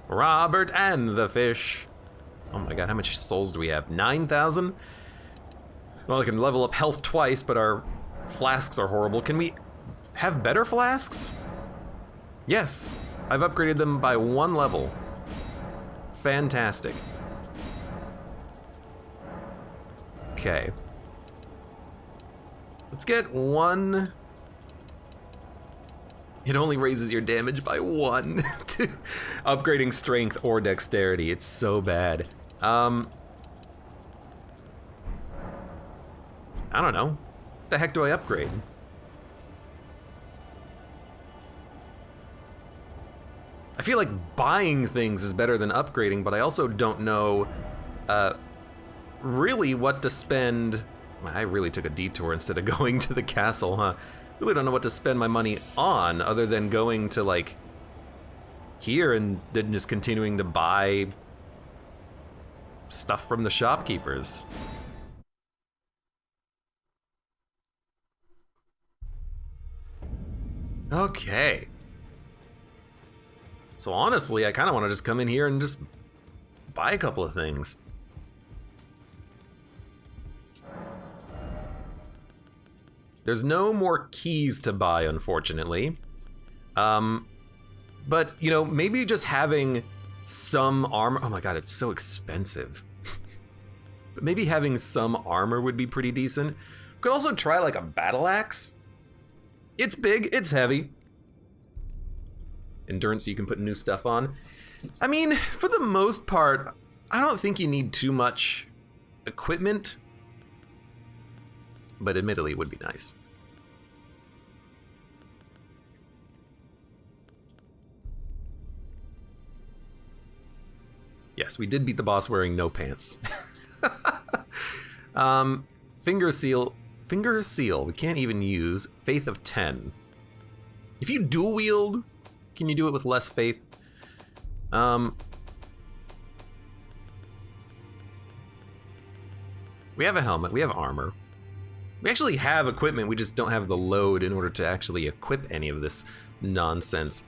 Robert and the fish. Oh my god, how much souls do we have? 9,000? Well, I can level up health twice, but our flasks are horrible. Can we have better flasks? Yes, I've upgraded them by 1 level. Fantastic. Okay. Let's get 1. It only raises your damage by 1. Upgrading strength or dexterity, it's so bad. I don't know. What the heck do I upgrade? I feel like buying things is better than upgrading, but I also don't know really what to spend. I really took a detour instead of going to the castle, huh? Really don't know what to spend my money on other than going to like here and then just continuing to buy stuff from the shopkeepers. Okay. So honestly, I kind of want to just come in here and just buy a couple of things. There's no more keys to buy, unfortunately. But, you know, maybe just having some armor. Oh my god, it's so expensive. But maybe having some armor would be pretty decent. We could also try like a battle axe. It's big, it's heavy. Endurance, so you can put new stuff on. I mean, for the most part, I don't think you need too much equipment. But admittedly, it would be nice. Yes, we did beat the boss wearing no pants. Finger seal. Finger seal, we can't even use. Faith of 10. If you dual wield, can you do it with less faith? We have a helmet, we have armor. We actually have equipment, we just don't have the load in order to actually equip any of this nonsense.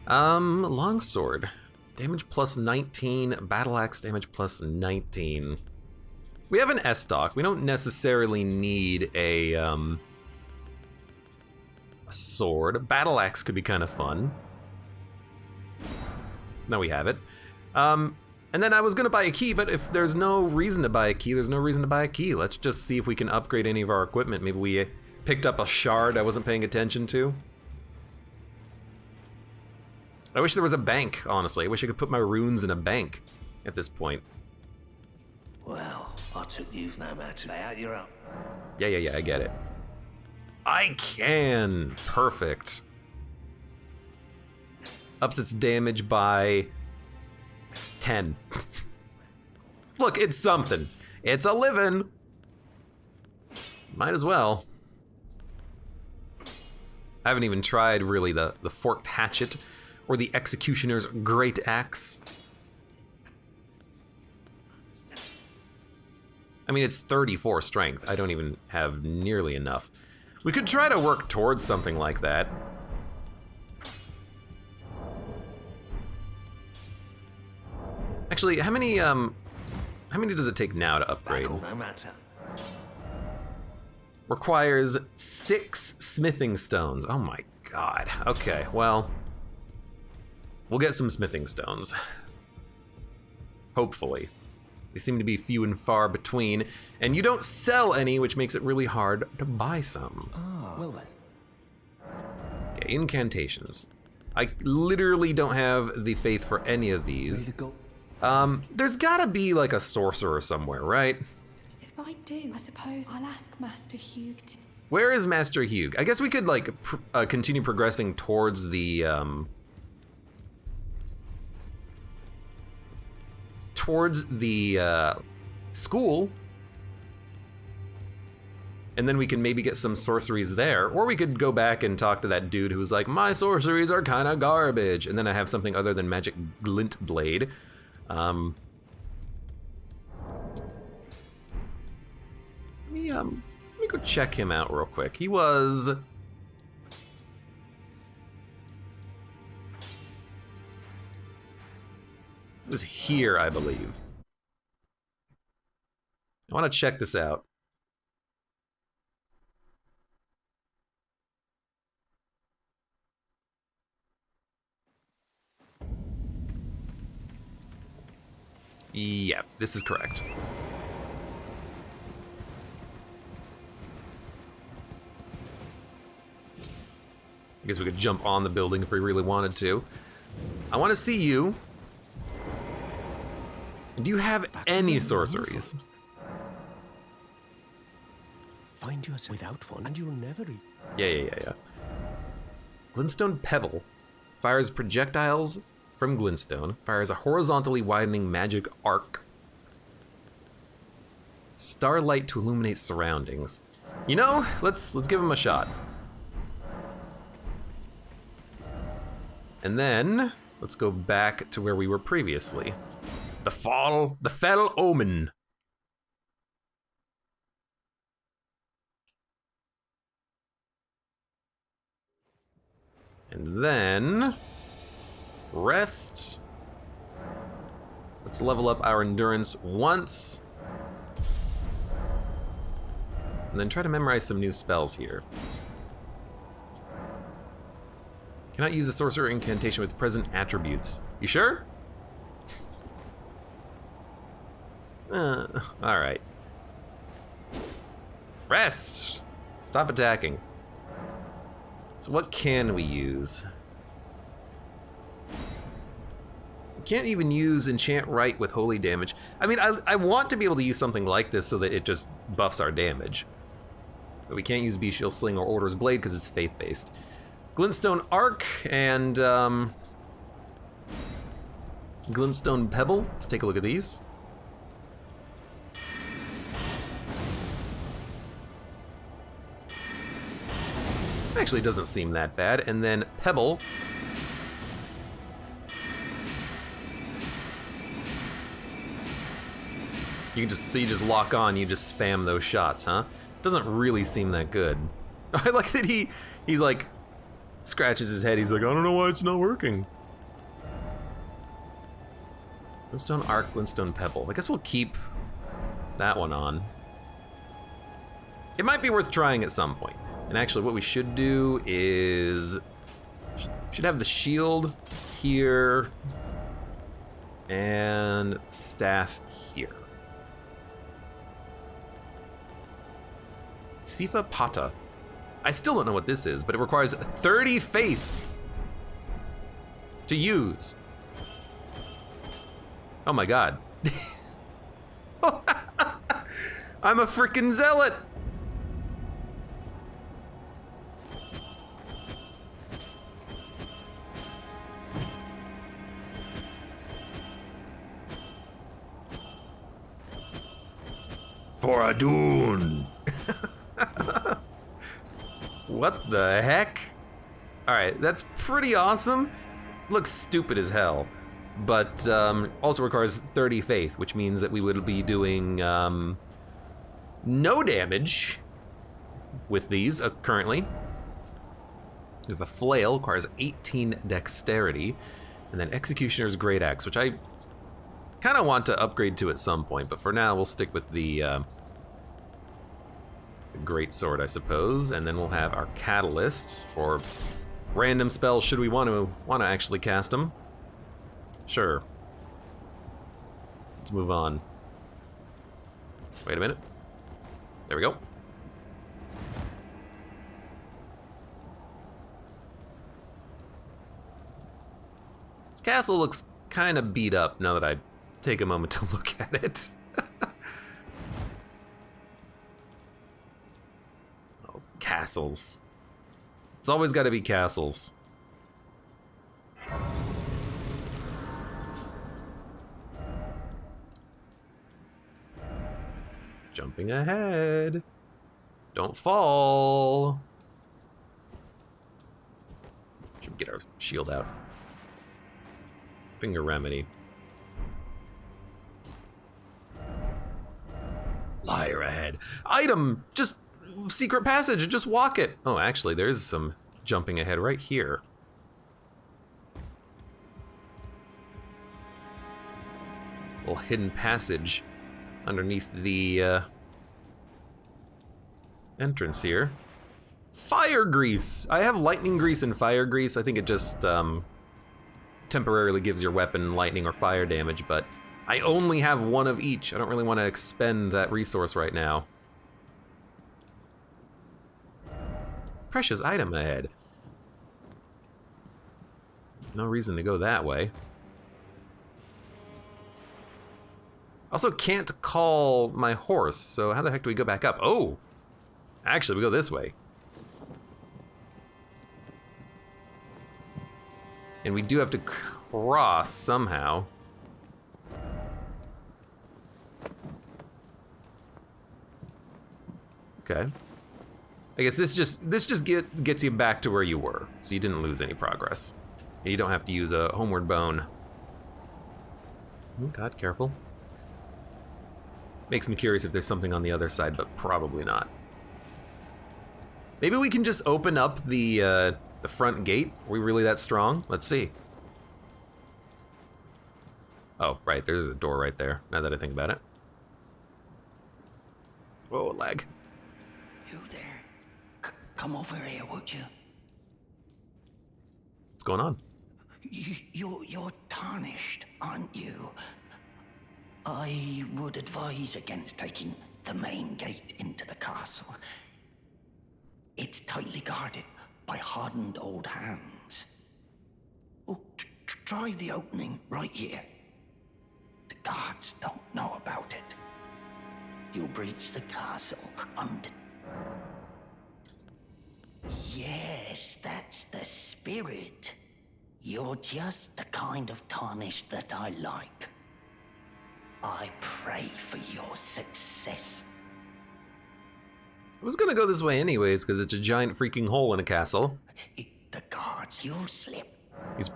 Longsword. Damage plus 19, battle axe damage plus 19. We have an S-stock. We don't necessarily need a sword. A battle axe could be kind of fun. Now we have it. And then I was gonna buy a key, but if there's no reason to buy a key, there's no reason to buy a key. Let's just see if we can upgrade any of our equipment. Maybe we picked up a shard I wasn't paying attention to. I wish there was a bank, honestly. I wish I could put my runes in a bank at this point. Well, I took you no matter how you're up. Yeah, I get it. I can. Perfect. Ups its damage by 10. Look, it's something. It's a living. Might as well. I haven't even tried really the forked hatchet or the executioner's great axe. I mean, it's 34 strength. I don't even have nearly enough. We could try to work towards something like that. Actually, how many does it take now to upgrade? No matter. Requires 6 smithing stones. Oh my god. Okay, well, we'll get some smithing stones. Hopefully. They seem to be few and far between, and you don't sell any, which makes it really hard to buy some. Oh, well then. Okay, incantations. I literally don't have the faith for any of these. There's gotta be like a sorcerer somewhere, right? If I do, I suppose I'll ask Master Hugh to... Where is Master Hugh? I guess we could like continue progressing towards the school, and then we can maybe get some sorceries there, or we could go back and talk to that dude who was like, my sorceries are kind of garbage, and then I have something other than magic glint blade. Let me go check him out real quick. He was... It was here, I believe. I want to check this out. Yeah, this is correct. I guess we could jump on the building if we really wanted to. I want to see you. Do you have any sorceries? Find yourself without one, and you'll never eat. Yeah. Glintstone Pebble fires projectiles from glintstone, fires a horizontally widening magic arc. Starlight to illuminate surroundings. You know, let's give him a shot. And then let's go back to where we were previously. The Fell Omen. And then rest. Let's level up our endurance once. And then try to memorize some new spells here. Cannot use a sorcerer incantation with present attributes. You sure? Alright. Rest! Stop attacking. So what can we use? We can't even use enchant right with holy damage. I mean, I want to be able to use something like this so that it just buffs our damage. But we can't use Beashiel Sling or Order's Blade because it's faith-based. Glintstone Arc and Glintstone Pebble. Let's take a look at these. Actually doesn't seem that bad. And then Pebble. You just lock on, you just spam those shots, huh? Doesn't really seem that good. I like that he's like scratches his head. He's like, I don't know why it's not working. Glintstone Arc, Glintstone Pebble. I guess we'll keep that one on. It might be worth trying at some point. And actually what we should do is should have the shield here and staff here. Sifa Pata. I still don't know what this is, but it requires 30 faith to use. Oh my god. I'm a freaking zealot. For Adun. What the heck? Alright, that's pretty awesome. Looks stupid as hell. But also requires 30 faith, which means that we would be doing no damage with these currently. We have a flail, requires 18 dexterity. And then Executioner's Great Axe, which I kind of want to upgrade to at some point, but for now we'll stick with the Great Sword, I suppose, and then we'll have our Catalyst for random spells should we want to actually cast them. Sure. Let's move on. Wait a minute. There we go. This castle looks kind of beat up now that I take a moment to look at it. Oh, castles. It's always got to be castles. Jumping ahead. Don't fall. Should we get our shield out? Finger remedy. Liar ahead. Item! Just secret passage, just walk it. Oh, actually, there's some jumping ahead right here. little hidden passage underneath the entrance here. Fire grease! I have lightning grease and fire grease. I think it just temporarily gives your weapon lightning or fire damage, but I only have one of each. I don't really want to expend that resource right now. Precious item ahead. No reason to go that way. Also can't call my horse, so how the heck do we go back up? Oh! Actually, we go this way. And we do have to cross somehow. Okay. I guess this just gets you back to where you were, so you didn't lose any progress. And you don't have to use a homeward bone. Oh God, careful. Makes me curious if there's something on the other side, but probably not. Maybe we can just open up the front gate. Are we really that strong? Let's see. Oh, right, there's a door right there, now that I think about it. Whoa, lag. You there? Come over here, would you? What's going on? You're tarnished, aren't you? I would advise against taking the main gate into the castle. It's tightly guarded by hardened old hands. Oh, try the opening right here. The guards don't know about it. You'll breach the castle under... Yes, that's the spirit. You're just the kind of tarnished that I like. I pray for your success. I was gonna go this way anyways, because it's a giant freaking hole in a castle. The guards, you'll slip. He's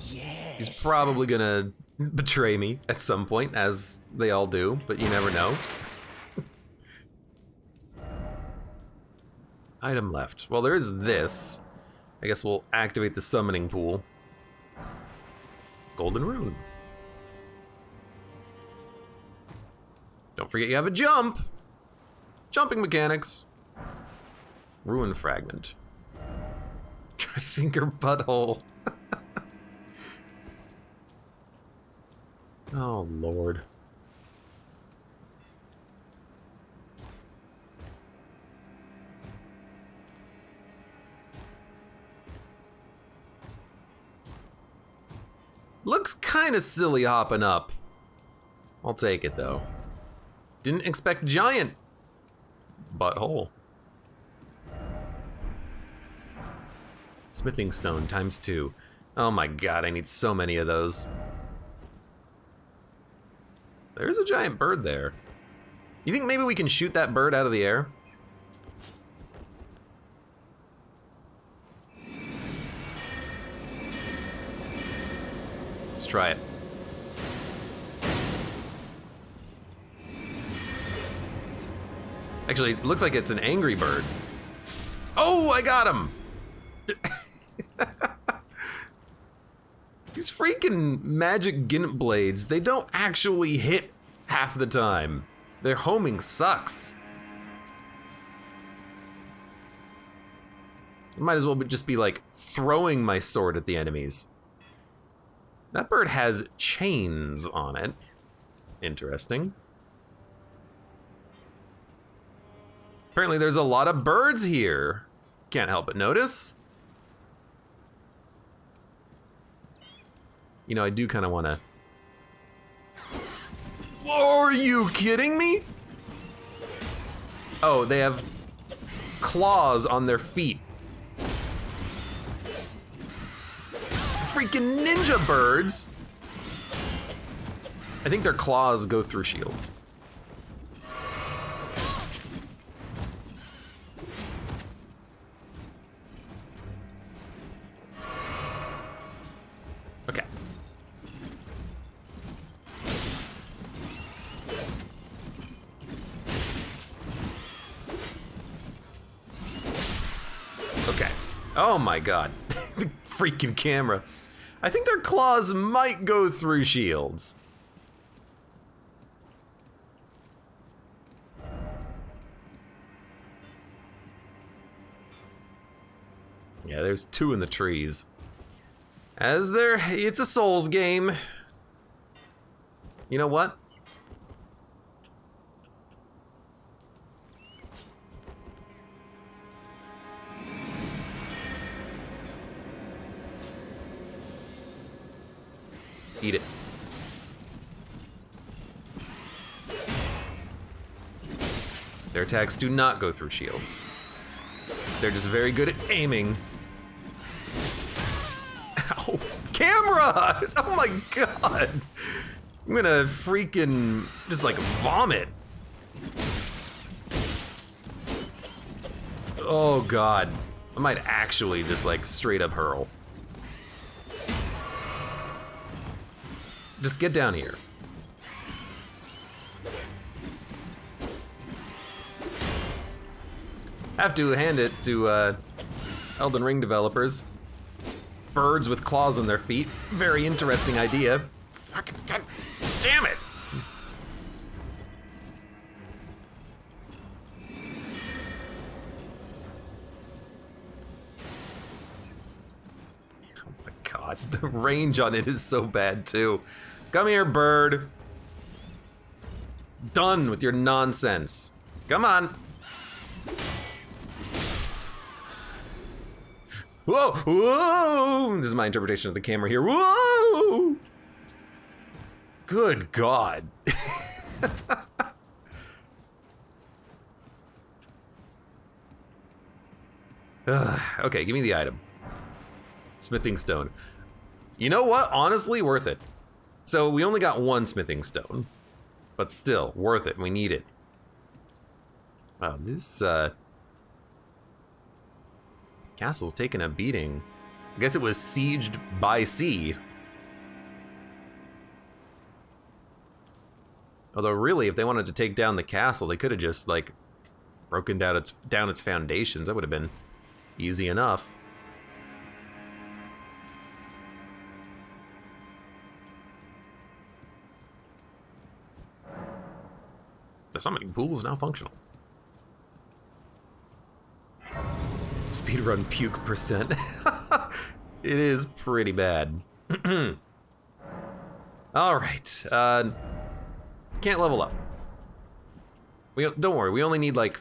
Yes. probably gonna betray me at some point, as they all do, but you never know. Item left. Well, there is this. I guess we'll activate the summoning pool. Golden rune. Don't forget you have a jump. Jumping mechanics. Ruin fragment. Tri-finger butthole. Oh, Lord. Looks kind of silly hopping up. I'll take it, though. Didn't expect giant butthole. Smithing stone ×2. Oh my God, I need so many of those. There's a giant bird there. You think maybe we can shoot that bird out of the air? Let's try it. Actually, it looks like it's an angry bird. Oh, I got him! These freaking magic gimp blades, they don't actually hit half the time. Their homing sucks. I might as well just be like throwing my sword at the enemies. That bird has chains on it. Interesting. Apparently there's a lot of birds here. Can't help but notice. You know, I do kind of want to... Are you kidding me? Oh, they have claws on their feet. Freaking ninja birds. I think their claws go through shields. Okay. Okay. Oh my God. The freaking camera. I think their claws might go through shields. Yeah, there's 2 in the trees. It's a Souls game. You know what? Eat it. Their attacks do not go through shields. They're just very good at aiming. Ow. Camera! Oh my god! I'm gonna freaking just like vomit. Oh god. I might actually just like straight up hurl. Just get down here. Have to hand it to Elden Ring developers. Birds with claws on their feet. Very interesting idea. Fucking god damn it! Oh my god, the range on it is so bad too. Come here, bird. Done with your nonsense. Come on. Whoa, whoa! This is my interpretation of the camera here. Whoa! Good God. Okay, give me the item. Smithing stone. You know what? Honestly, worth it. So we only got 1 smithing stone, but still worth it. We need it. Wow, this castle's taking a beating. I guess it was sieged by sea. Although really, if they wanted to take down the castle, they could have just like broken down its foundations. That would have been easy enough. The summoning pool is now functional. Speedrun puke percent. It is pretty bad. Alright. Can't level up. Don't worry, we only need like,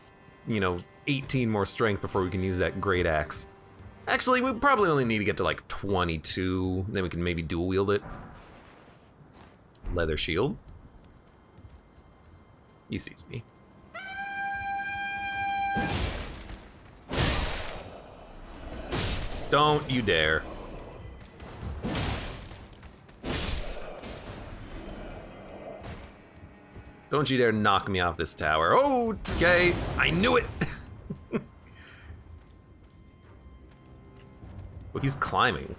18 more strength before we can use that great axe. Actually, we probably only need to get to like 22, then we can maybe dual wield it. Leather shield. He sees me. Don't you dare. Don't you dare knock me off this tower. Okay, I knew it. Well, he's climbing.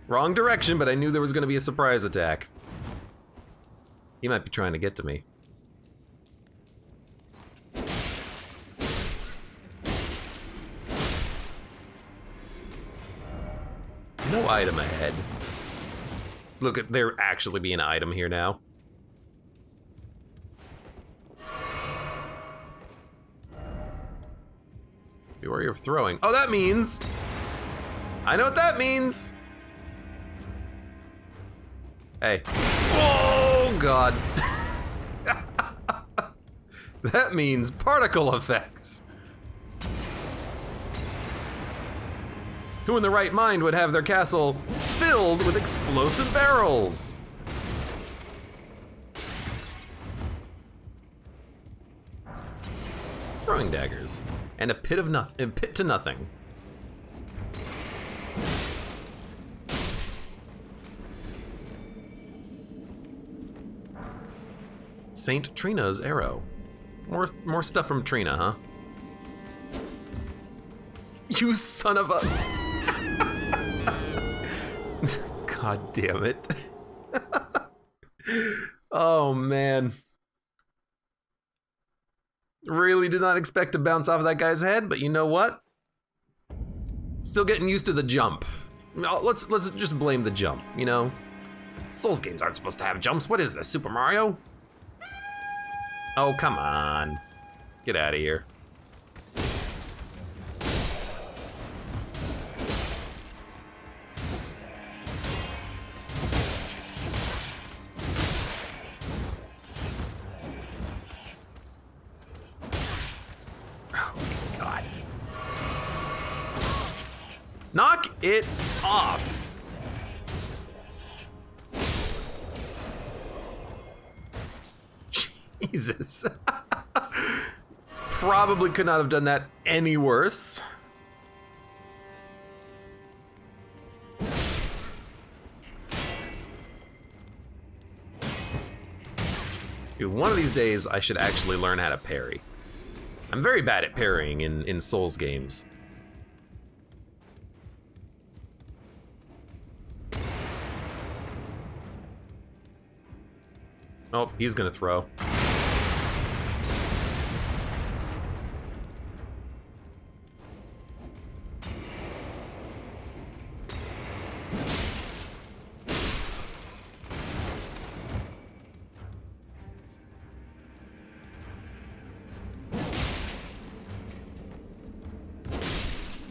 Wrong direction, but I knew there was going to be a surprise attack. He might be trying to get to me. No item ahead. Look at there actually be an item here now. Be wary of throwing. Oh, that means I know what that means. Hey. Oh God. That means particle effects. Who in the right mind would have their castle filled with explosive barrels? Throwing daggers and a pit to nothing. Saint Trina's arrow. More stuff from Trina, huh? You son of a... God damn it. Oh man. Really did not expect to bounce off of that guy's head, but you know what? Still getting used to the jump. Let's just blame the jump, you know? Souls games aren't supposed to have jumps. What is this, Super Mario? Oh, come on. Get out of here. Knock it off. Jesus. Probably could not have done that any worse. Dude, one of these days I should actually learn how to parry. I'm very bad at parrying in Souls games. Oh, he's gonna throw.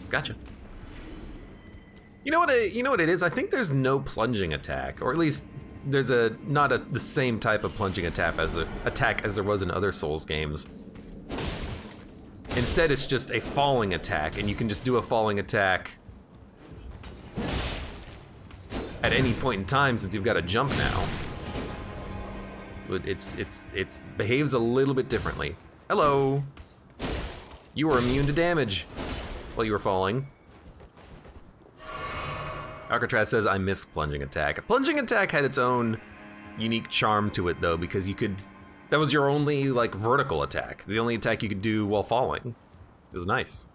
Gotcha. You know what it is? I think there's no plunging attack, or at least there's not the same type of plunging attack as there was in other Souls games. Instead, it's just a falling attack, and you can just do a falling attack at any point in time since you've got to jump now. So it behaves a little bit differently. Hello. You were immune to damage while you were falling. Alcatraz says, I miss plunging attack. Plunging attack had its own unique charm to it, though, because that was your only, like, vertical attack. The only attack you could do while falling. It was nice.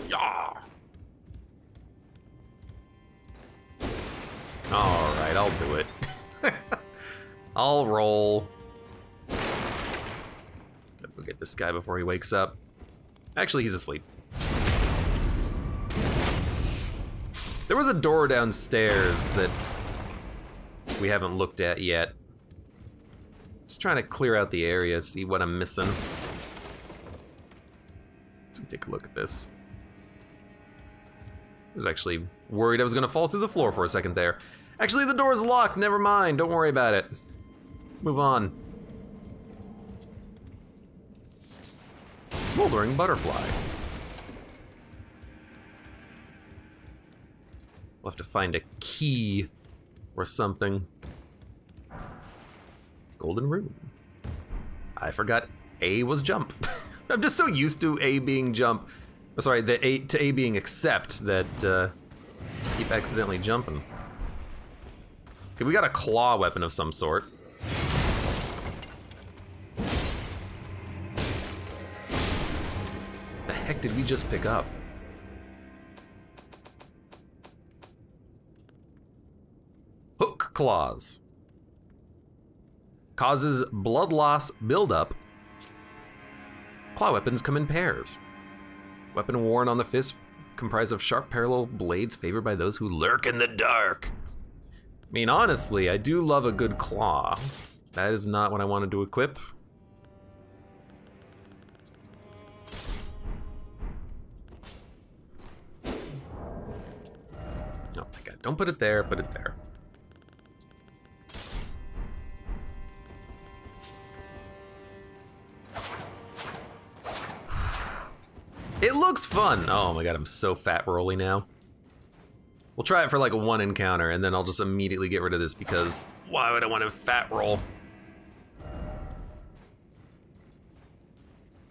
Yeah. Alright, I'll do it. I'll roll. Gotta go get this guy before he wakes up. Actually, he's asleep. There was a door downstairs that we haven't looked at yet. Just trying to clear out the area, see what I'm missing. Let's take a look at this. I was actually worried I was gonna fall through the floor for a second there. Actually, the door is locked, never mind, don't worry about it. Move on. Smoldering butterfly. We'll have to find a key or something. Golden rune. I forgot A was jump. I'm just so used to A being jump. Oh, sorry, to A being accept that keep accidentally jumping. Okay, we got a claw weapon of some sort. The heck did we just pick up? Hook claws. Causes blood loss buildup. Claw weapons come in pairs. Weapon worn on the fist comprised of sharp parallel blades favored by those who lurk in the dark. I mean, honestly, I do love a good claw. That is not what I wanted to equip. Oh my god, don't put it there, put it there. It looks fun. Oh my god, I'm so fat rolly now. We'll try it for like one encounter, and then I'll just immediately get rid of this because why would I want to fat roll?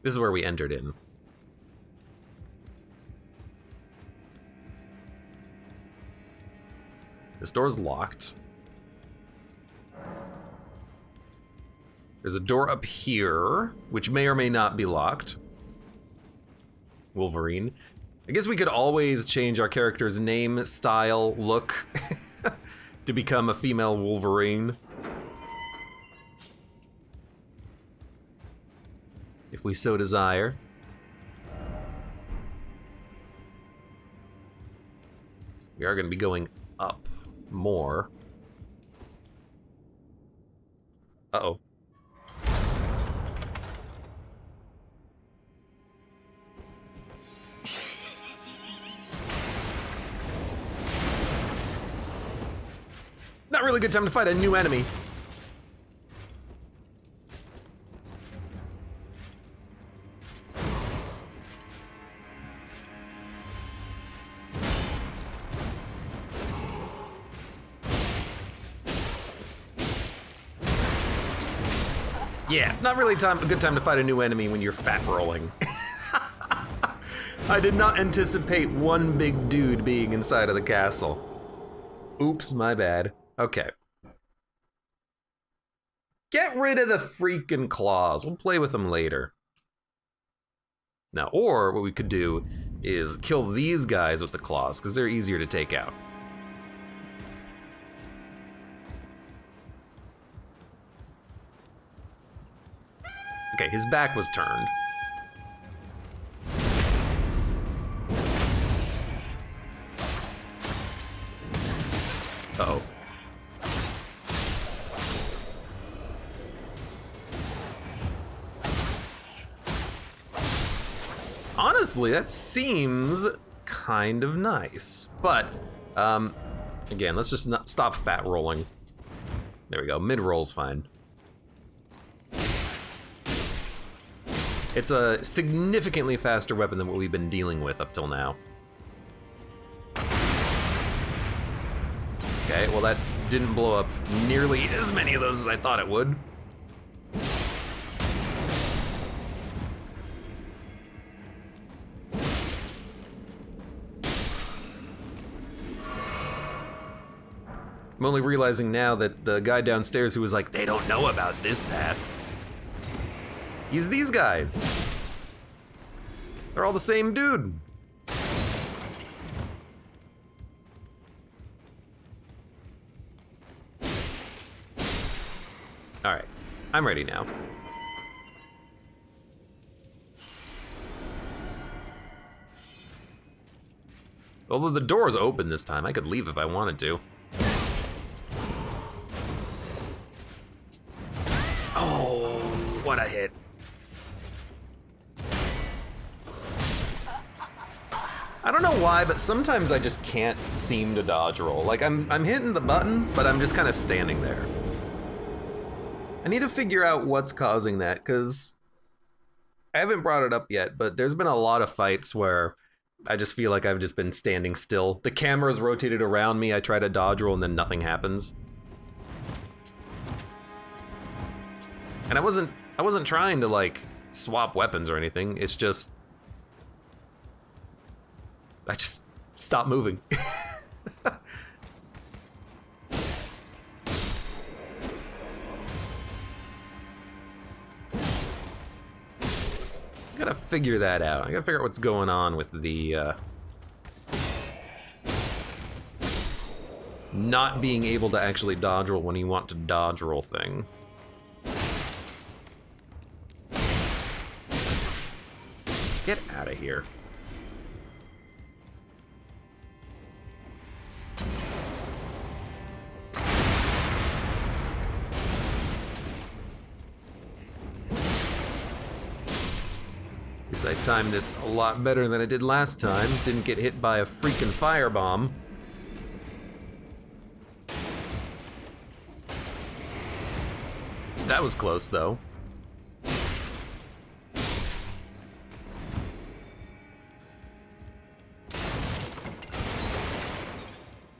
This is where we entered in. This door's locked. There's a door up here, which may or may not be locked. Wolverine. I guess we could always change our character's name, style, look to become a female Wolverine. If we so desire. are going to be going up more. Uh-oh. Not really good time to fight a new enemy. Yeah, not really a good time to fight a new enemy when you're fat rolling. I did not anticipate one big dude being inside of the castle. Oops, my bad. Okay. Get rid of the freaking claws. We'll play with them later. Now, or what we could do is kill these guys with the claws, because they're easier to take out. Okay, his back was turned. Uh-oh. Honestly, that seems kind of nice. But, again, let's just not stop fat rolling. There we go, mid-roll's fine. It's a significantly faster weapon than what we've been dealing with up till now. Okay, well that didn't blow up nearly as many of those as I thought it would. I'm only realizing now that the guy downstairs who was like, they don't know about this path. He's these guys. They're all the same dude. All right, I'm ready now. Although the door's open this time, I could leave if I wanted to. Oh, what a hit. I don't know why, but sometimes I just can't seem to dodge roll. Like, I'm hitting the button, but I'm just kind of standing there. I need to figure out what's causing that, because I haven't brought it up yet, but there's been a lot of fights where I just feel like I've just been standing still. The camera's rotated around me, I try to dodge roll, and then nothing happens. And I wasn't trying to, like, swap weapons or anything, it's just... I just stopped moving. Gotta figure that out. I gotta figure out what's going on with the not being able to actually dodge roll when you want to dodge roll thing. Get out of here. I timed this a lot better than I did last time. Didn't get hit by a freaking firebomb. That was close, though.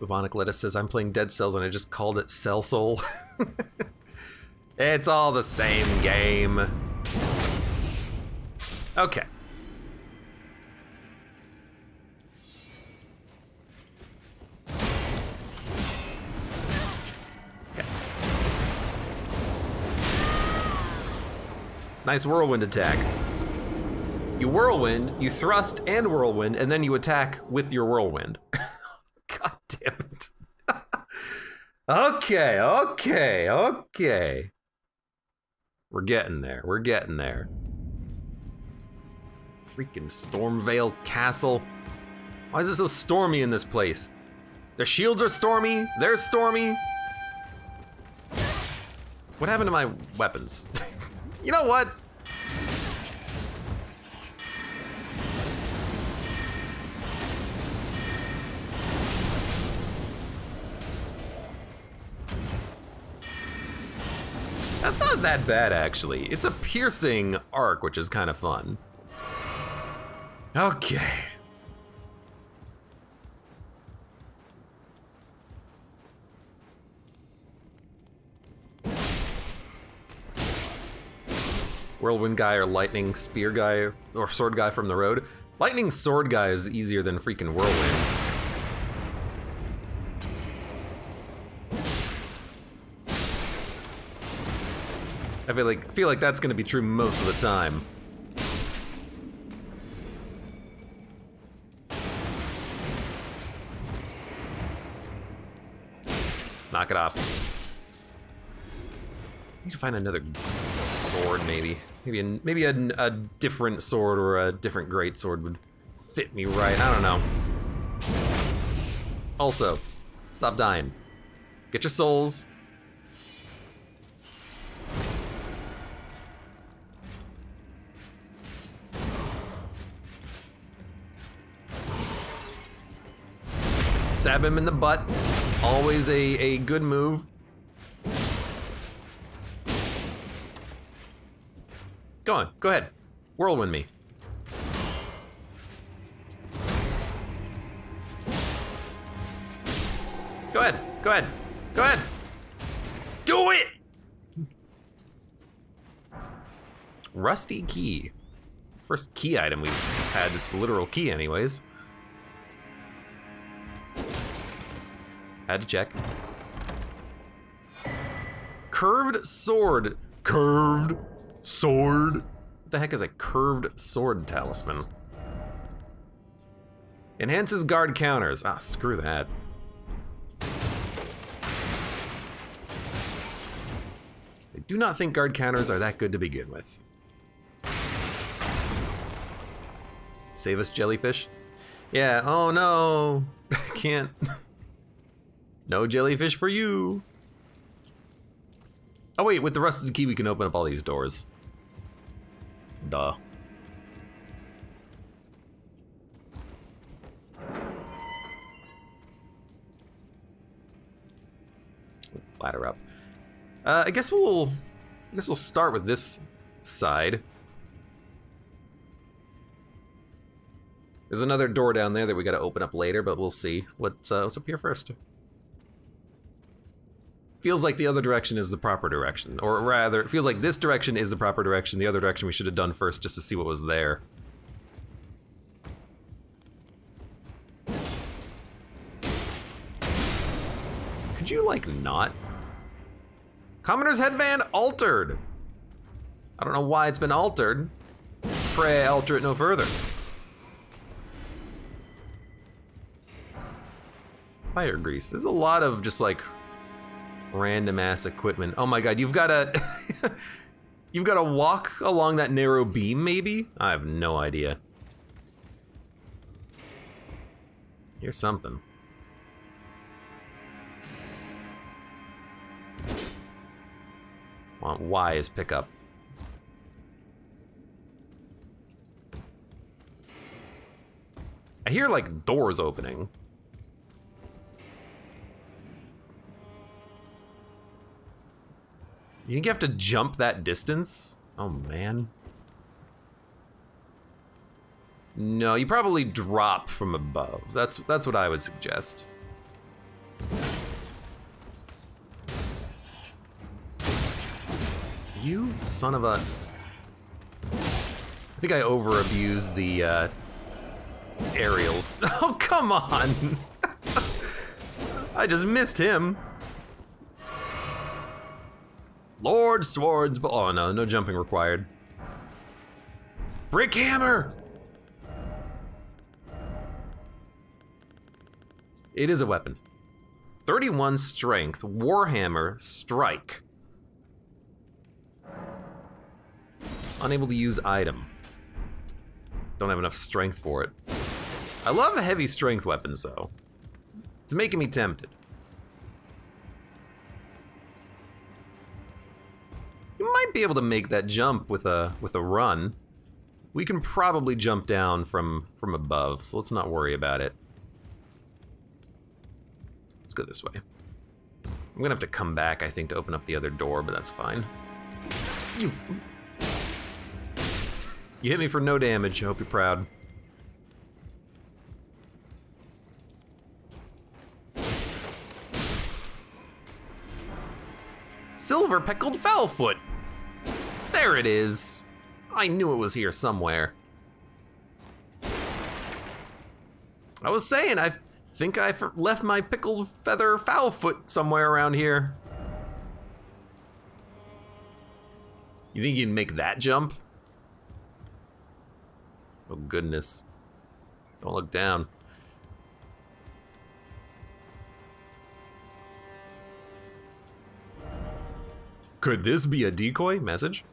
Bubonic Lettuce says, I'm playing Dead Cells and I just called it Cell Soul. It's all the same game. Okay. Nice whirlwind attack. You whirlwind, you thrust and whirlwind, and then you attack with your whirlwind. God damn it. Okay. We're getting there, Freaking Stormvale Castle. Why is it so stormy in this place? Their shields are stormy. They're stormy. What happened to my weapons? You know what? That's not that bad, actually. It's a piercing arc, which is kind of fun. Okay. Whirlwind guy or lightning spear guy or sword guy from the road. Lightning sword guy is easier than freaking whirlwinds. I feel like that's gonna be true most of the time. Knock it off. Need to find another sword, maybe. Maybe a different sword or a different great sword would fit me right. I don't know. Also, stop dying. Get your souls. Stab him in the butt. Always a good move. Go on, go ahead. Whirlwind me. Go ahead, go ahead, go ahead. Do it! Rusty key. First key item we've had that's a literal key anyways. Had to check. Curved sword. Curved sword. What the heck is a curved sword talisman? Enhances guard counters. Ah, screw that. I do not think guard counters are that good to begin with. Save us, jellyfish. Yeah, oh no. Can't. No jellyfish for you. Oh wait, with the rusted key we can open up all these doors. Duh. Ladder up. I guess we'll start with this side. There's another door down there that we gotta open up later, but we'll see what's up here first. Feels like the other direction is the proper direction. Or rather, it feels like this direction is the proper direction. The other direction we should have done first just to see what was there. Could you, like, not? Commoner's headband altered! I don't know why it's been altered. Pray I alter it no further. Fire grease. There's a lot of just, like, random ass equipment. Oh my god, you've gotta you've gotta walk along that narrow beam, maybe? I have no idea. Here's something. Want Y is pickup. I hear like doors opening. You think you have to jump that distance? Oh man. No, you probably drop from above. That's what I would suggest. You son of a... I think I over-abused the aerials. Oh, come on! I just missed him. Lord swords, but oh no, no jumping required. Brick hammer! It is a weapon. 31 strength, warhammer, strike. Unable to use item. Don't have enough strength for it. I love heavy strength weapons though. It's making me tempted. You might be able to make that jump with a run. We can probably jump down from above, so let's not worry about it. Let's go this way. I'm gonna have to come back, I think, to open up the other door, but that's fine. You hit me for no damage. I hope you're proud. Silver peckled foulfoot. There it is. I knew it was here somewhere. I was saying, I think I left my pickled feather foulfoot somewhere around here. You think you can make that jump? Oh goodness. Don't look down. Could this be a decoy message?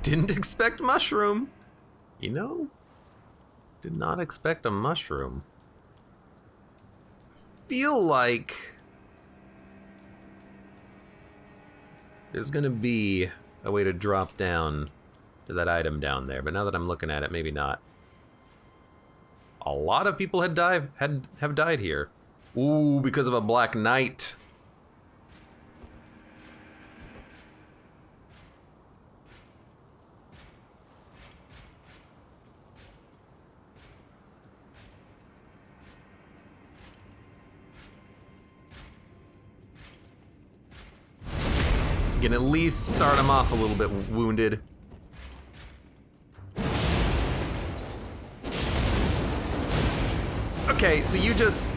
Didn't expect mushroom. You know, did not expect a mushroom. Feel like there's gonna be a way to drop down to that item down there, but now that I'm looking at it, maybe not. A lot of people have died here. Ooh, because of a black knight. You can at least start him off a little bit wounded. Okay, so you just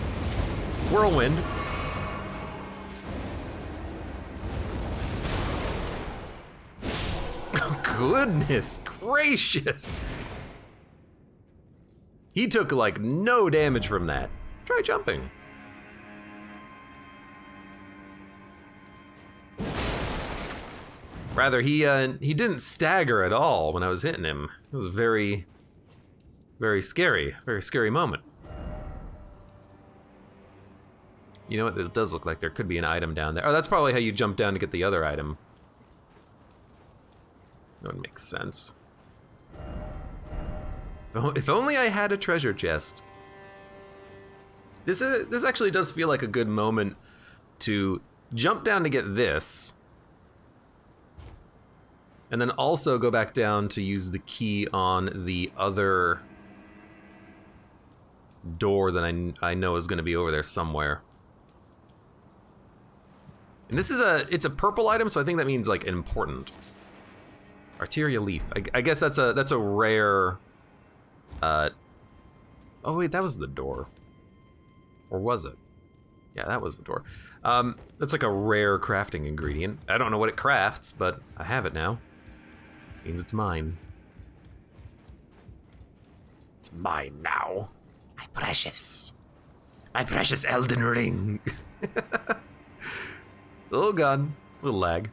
whirlwind. Oh, goodness gracious. He took like no damage from that. Try jumping. Rather, he didn't stagger at all when I was hitting him. It was very, very scary moment. You know what, it does look like there could be an item down there. Oh, that's probably how you jump down to get the other item. That would make sense. If only I had a treasure chest. This actually does feel like a good moment to jump down to get this. And then also go back down to use the key on the other door that I know is gonna be over there somewhere. And this is it's a purple item, so I think that means like important. Arteria leaf. I guess that's a rare. Oh wait, that was the door. Or was it? Yeah, that was the door. That's like a rare crafting ingredient. I don't know what it crafts, but I have it now. Means it's mine. It's mine now. My precious Elden Ring. Little gun, little lag.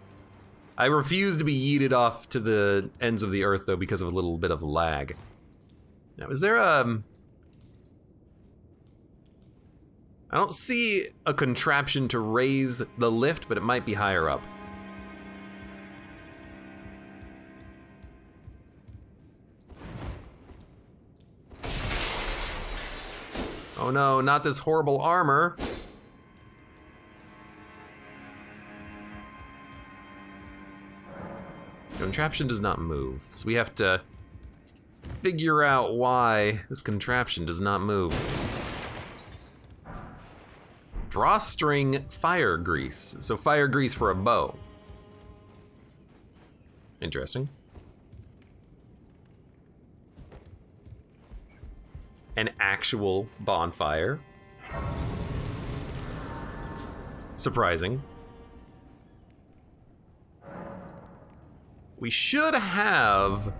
I refuse to be yeeted off to the ends of the earth though because of a little bit of lag. Now, is there I don't see a contraption to raise the lift, but it might be higher up. Oh no, not this horrible armor. Contraption does not move, so we have to figure out why this contraption does not move. Drawstring fire grease. So fire grease for a bow. Interesting. An actual bonfire. Surprising. We should have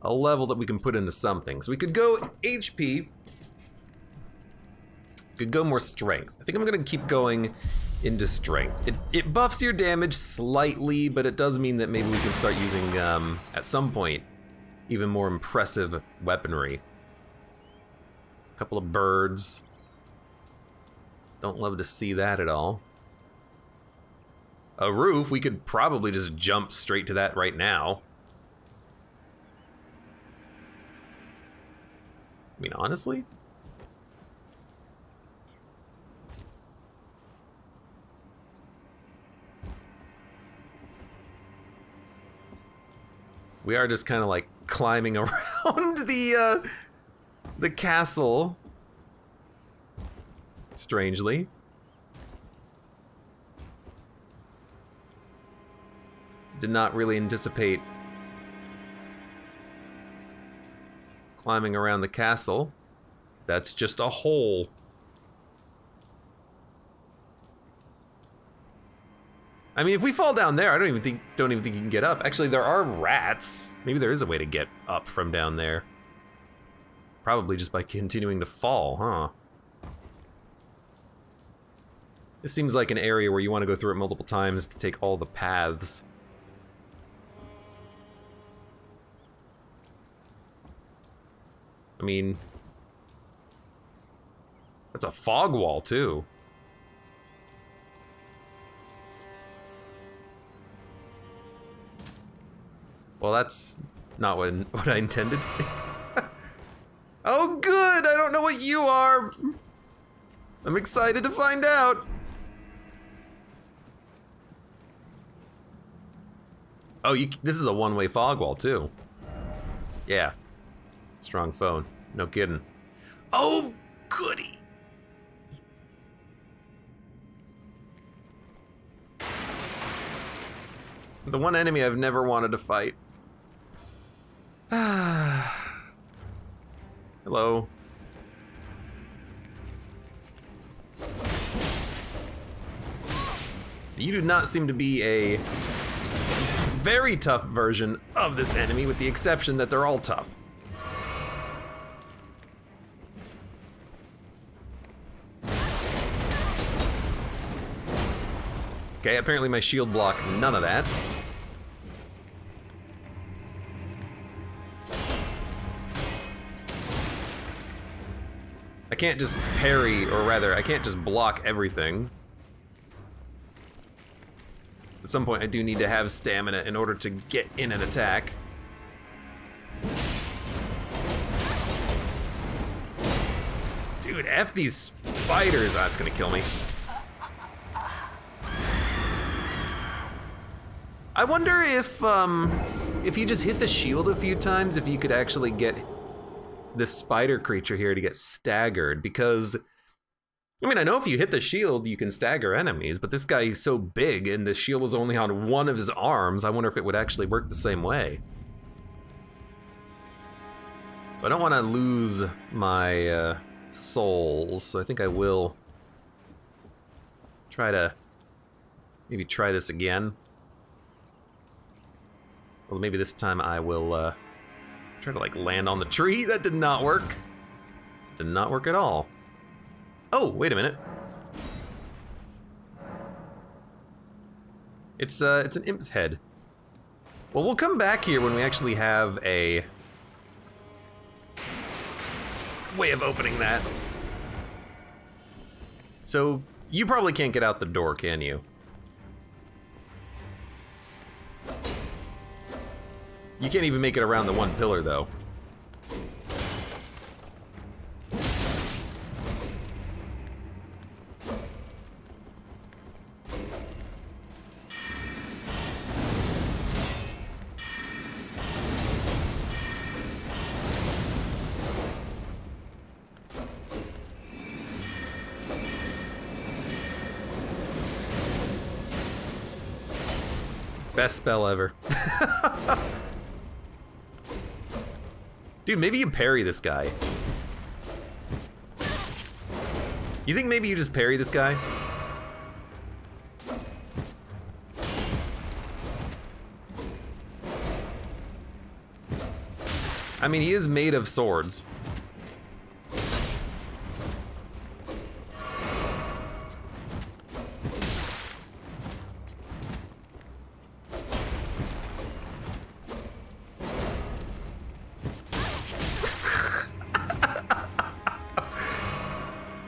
a level that we can put into something. So we could go HP. Could go more strength. I think I'm gonna keep going into strength. It buffs your damage slightly, but it does mean that maybe we can start using, at some point, even more impressive weaponry. A couple of birds. Don't love to see that at all. A roof, we could probably just jump straight to that right now. I mean, honestly? We are just kind of like climbing around the castle. Strangely. Did not really anticipate climbing around the castle. That's just a hole. I mean, if we fall down there, I don't even think you can get up. Actually, there are rats. Maybe there is a way to get up from down there. Probably just by continuing to fall, huh? This seems like an area where you want to go through it multiple times to take all the paths. I mean, that's a fog wall, too. Well, that's not what I intended. Oh, good! I don't know what you are! I'm excited to find out! Oh, this is a one-way fog wall, too. Yeah. Strong phone. No kidding. Oh, goody! The one enemy I've never wanted to fight. Hello. You do not seem to be a very tough version of this enemy, with the exception that they're all tough. Okay, apparently my shield blocked none of that. I can't just parry, or rather, I can't just block everything. At some point, I do need to have stamina in order to get in an attack. Dude, F these spiders. Ah, it's gonna kill me. I wonder if you just hit the shield a few times, if you could actually get this spider creature here to get staggered, because, I mean, I know if you hit the shield, you can stagger enemies, but this guy is so big, and the shield was only on one of his arms. I wonder if it would actually work the same way. So I don't want to lose my souls, so I think I will try to maybe try this again. Well, maybe this time I will try to like land on the tree. That did not work. Did not work at all. Oh, wait a minute. It's an imp's head. Well, we'll come back here when we actually have a way of opening that. So, you probably can't get out the door, can you? You can't even make it around the one pillar, though. Best spell ever. Dude, maybe you parry this guy. You think maybe you just parry this guy? I mean, he is made of swords.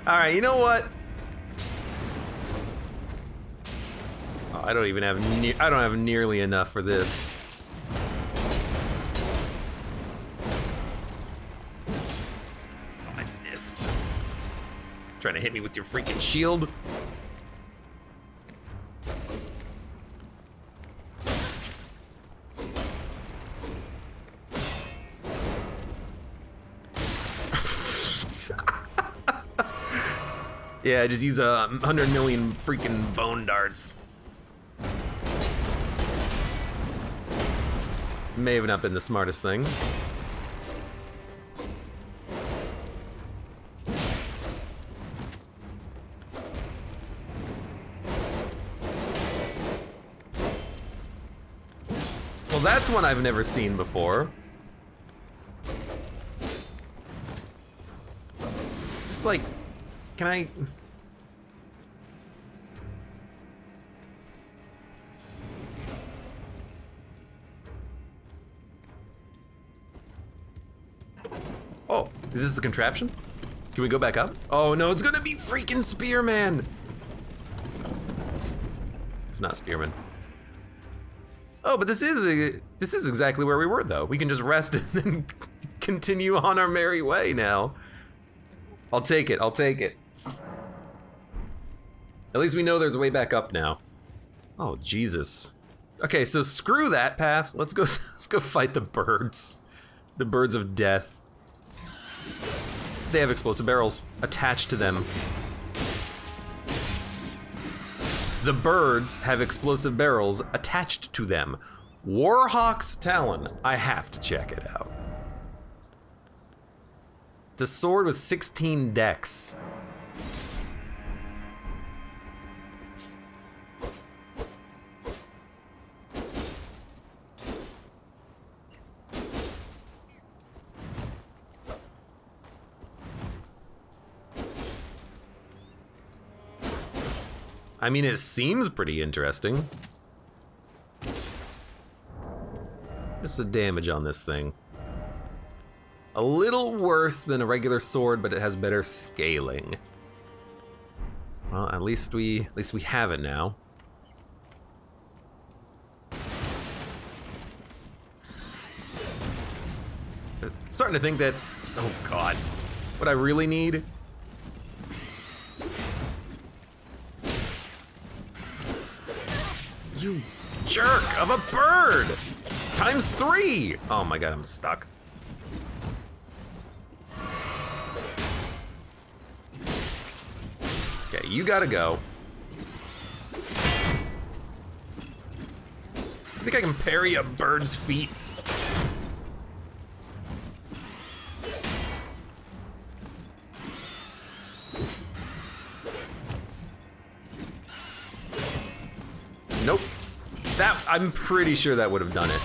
Alright, you know what? Oh, I don't even have I don't have nearly enough for this. Oh, I missed. Trying to hit me with your freaking shield. Yeah, just use 100 million freaking bone darts. May have not been the smartest thing. Well, that's one I've never seen before. Just like, can I... Oh, is this the contraption? Can we go back up? Oh no, it's gonna be freaking Spearman! It's not Spearman. Oh, but this is exactly where we were though. We can just rest and then continue on our merry way now. I'll take it, I'll take it. At least we know there's a way back up now. Oh, Jesus. Okay, so screw that path. Let's go fight the birds. The birds of death. They have explosive barrels attached to them. The birds have explosive barrels attached to them. Warhawk's Talon. I have to check it out. It's a sword with 16 decks. I mean, it seems pretty interesting. What's the damage on this thing? A little worse than a regular sword, but it has better scaling. Well, at least we have it now. I'm starting to think that, oh God, what I really need. You jerk of a bird! Times 3! Oh my God, I'm stuck. Okay, you gotta go. I think I can parry a bird's feet. Nope. I'm pretty sure that would have done it.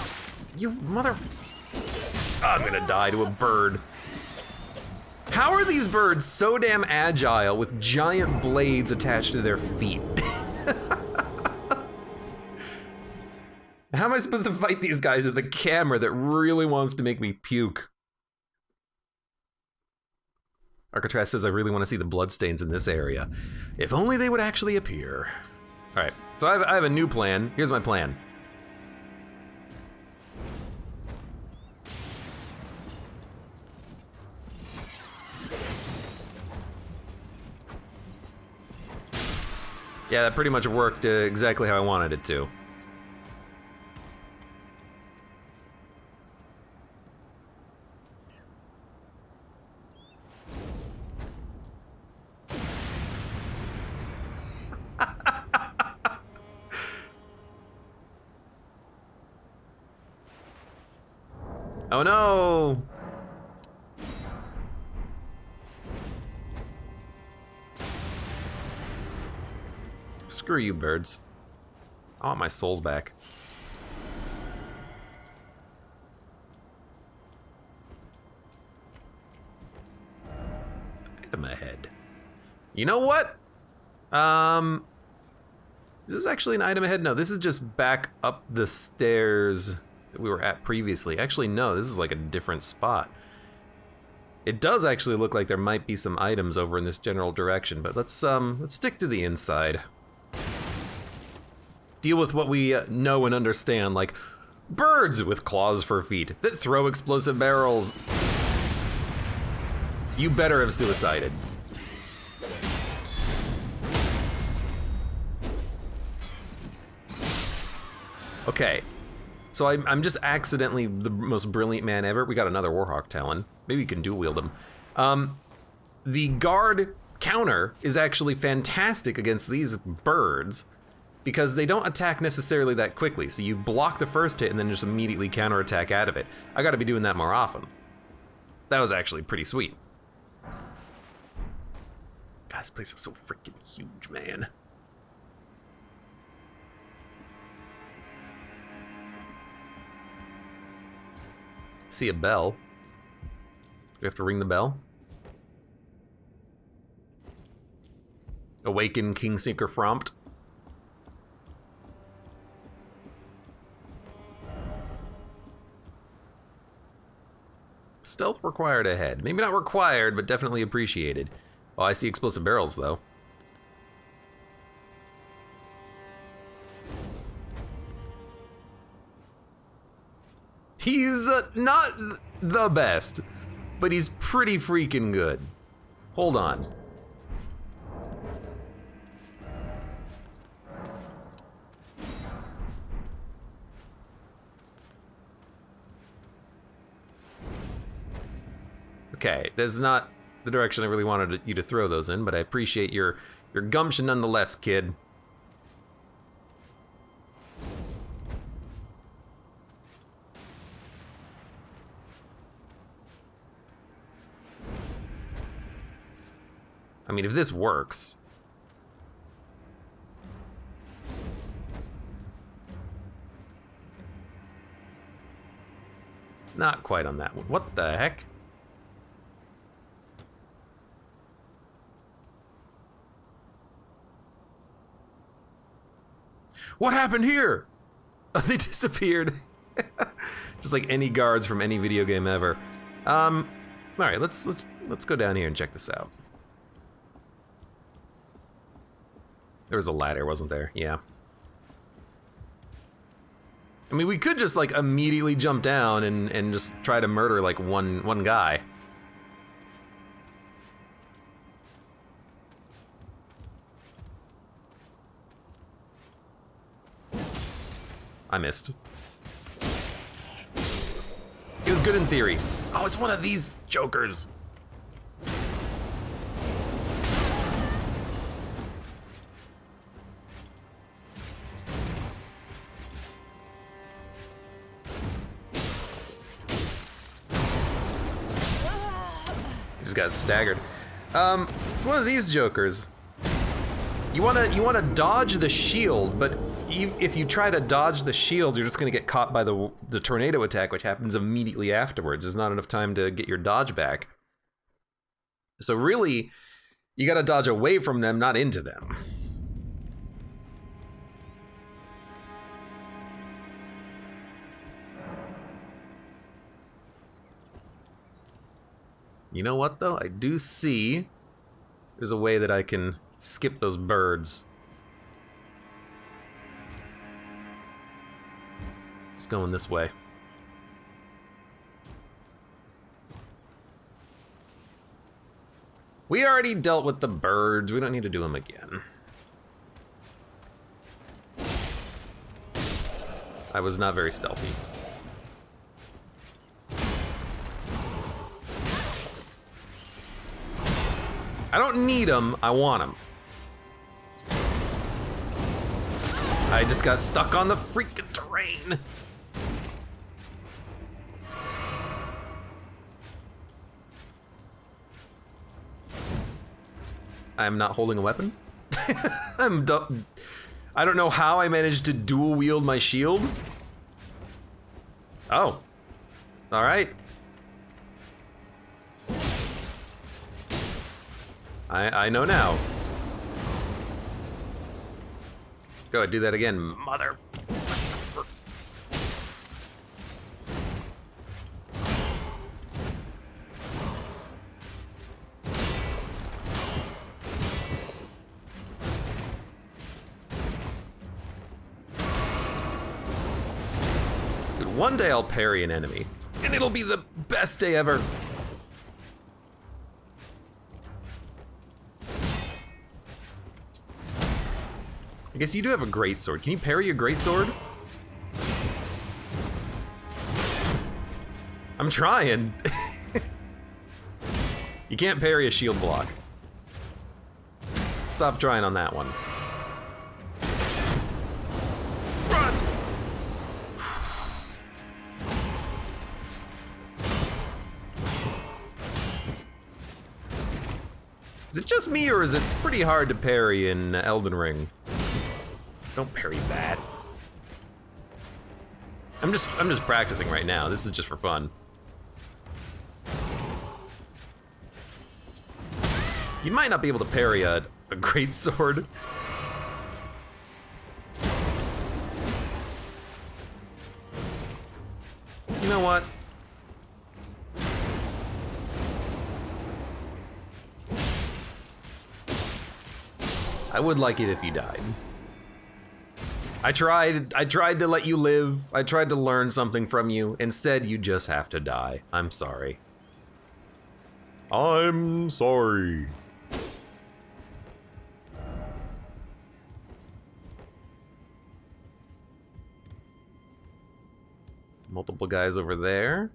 You mother... I'm gonna die to a bird. How are these birds so damn agile with giant blades attached to their feet? How am I supposed to fight these guys with a camera that really wants to make me puke? Arcatraz says, I really want to see the bloodstains in this area. If only they would actually appear. All right, so I have a new plan. Here's my plan. Yeah, that pretty much worked exactly how I wanted it to. Oh no! Screw you, birds. I want my souls back. Item ahead. You know what? Is this actually an item ahead? No, this is just back up the stairs that we were at previously. Actually, no, this is like a different spot. It does actually look like there might be some items over in this general direction, but let's stick to the inside. Deal with what we know and understand, like birds with claws for feet that throw explosive barrels. You better have suicided. Okay, so I'm just accidentally the most brilliant man ever. We got another Warhawk Talon. Maybe you can dual wield them. The guard counter is actually fantastic against these birds because they don't attack necessarily that quickly. So you block the first hit and then just immediately counterattack out of it. I gotta be doing that more often. That was actually pretty sweet. God, this place is so freaking huge, man. See a bell. We have to ring the bell. Awaken Kingseeker Frompt. Stealth required ahead. Maybe not required, but definitely appreciated. Oh, I see explosive barrels, though. He's not the best, but he's pretty freaking good. Hold on. Okay, that's not the direction I really wanted you to throw those in, but I appreciate your gumption nonetheless, kid. I mean, if this works. Not quite on that one. What the heck? What happened here? Oh, they disappeared. Just like any guards from any video game ever. All right, let's go down here and check this out. There was a ladder, wasn't there? Yeah. I mean, we could just like immediately jump down and just try to murder like one guy. I missed. It was good in theory. Oh, it's one of these jokers. He just got staggered. It's one of these jokers. You wanna dodge the shield, but if you try to dodge the shield, you're just gonna get caught by the tornado attack, which happens immediately afterwards. There's not enough time to get your dodge back. So really, you gotta dodge away from them, not into them. You know what though? I do see there's a way that I can skip those birds. Just going this way. We already dealt with the birds. We don't need to do them again. I was not very stealthy. I don't need them, I want them. I just got stuck on the freaking terrain. I'm not holding a weapon. I'm dumb. I don't know how I managed to dual wield my shield. Oh. All right. I know now. Go ahead, do that again, mother. One day I'll parry an enemy, and it'll be the best day ever. I guess you do have a greatsword. Can you parry a greatsword? I'm trying. You can't parry a shield block. Stop trying on that one. Run! Is it just me, or is it pretty hard to parry in Elden Ring? Don't parry that. I'm just practicing right now. This is just for fun. You might not be able to parry a greatsword. You know what? I would like it if you died. I tried to let you live. I tried to learn something from you. Instead, you just have to die. I'm sorry. I'm sorry. Multiple guys over there.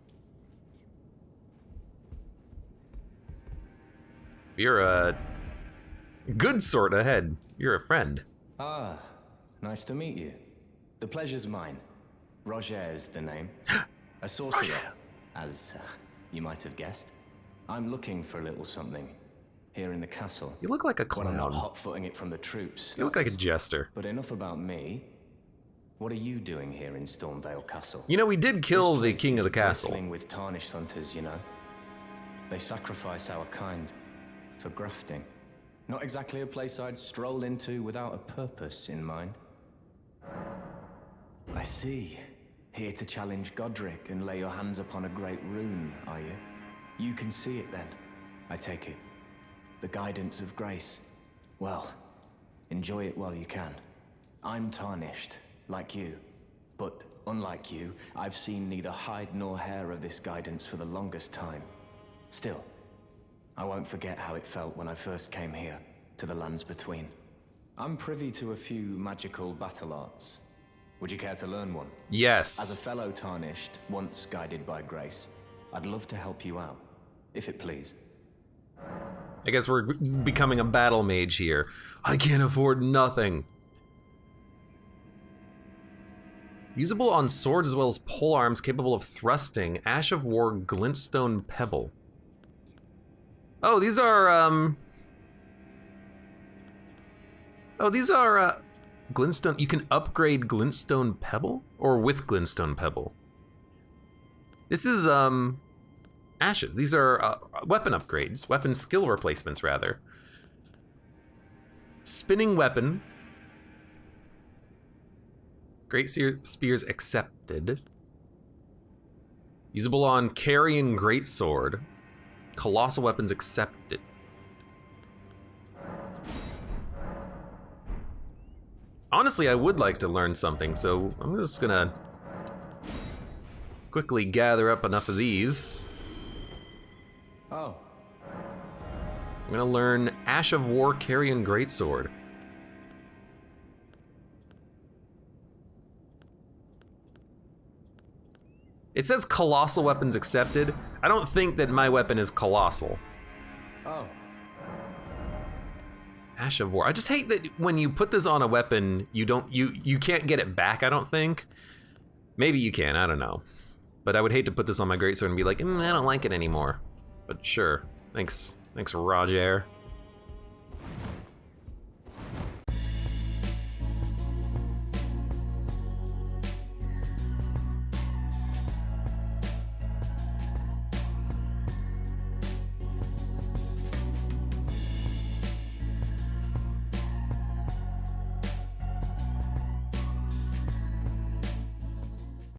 You're a good sort ahead. You're a friend. Ah, nice to meet you. The pleasure's mine. Roger is the name. A sorcerer, Roger. as you might have guessed. I'm looking for a little something here in the castle. You look like a When I'm not clown. hot-footing it from the troops. You look like a jester. But enough about me. What are you doing here in Stormvale Castle? You know, we did kill This the place king of is the castle. bristling with Tarnished hunters, you know. They sacrifice our kind for grafting. Not exactly a place I'd stroll into without a purpose in mind. I see. Here to challenge Godric and lay your hands upon a great rune, are you? You can see it then, I take it. The guidance of grace. Well, enjoy it while you can. I'm Tarnished, like you. But unlike you, I've seen neither hide nor hair of this guidance for the longest time. Still, I won't forget how it felt when I first came here, to the lands between. I'm privy to a few magical battle arts. Would you care to learn one? As a Yes. fellow Tarnished, once guided by grace, I'd love to help you out, if it please. I guess we're becoming a battle mage here. I can't afford nothing. Usable on swords as well as pole arms, capable of thrusting. Ash of War, Glintstone Pebble. Oh, these are, Oh, these are, Glintstone. You can upgrade Glintstone Pebble? Or with Glintstone Pebble? This is, ashes. These are, weapon upgrades. Weapon skill replacements, rather. Spinning weapon. Great spears accepted. Usable on carrying greatsword. Colossal weapons accepted. Honestly, I would like to learn something, so I'm just gonna quickly gather up enough of these. Oh, I'm gonna learn Ash of War, carrying greatsword. It says colossal weapons accepted. I don't think that my weapon is colossal. oh. Ash of War. I just hate that when you put this on a weapon, you can't get it back, I don't think. Maybe you can, I don't know. But I would hate to put this on my greatsword and be like, I don't like it anymore. But sure. Thanks, Roger.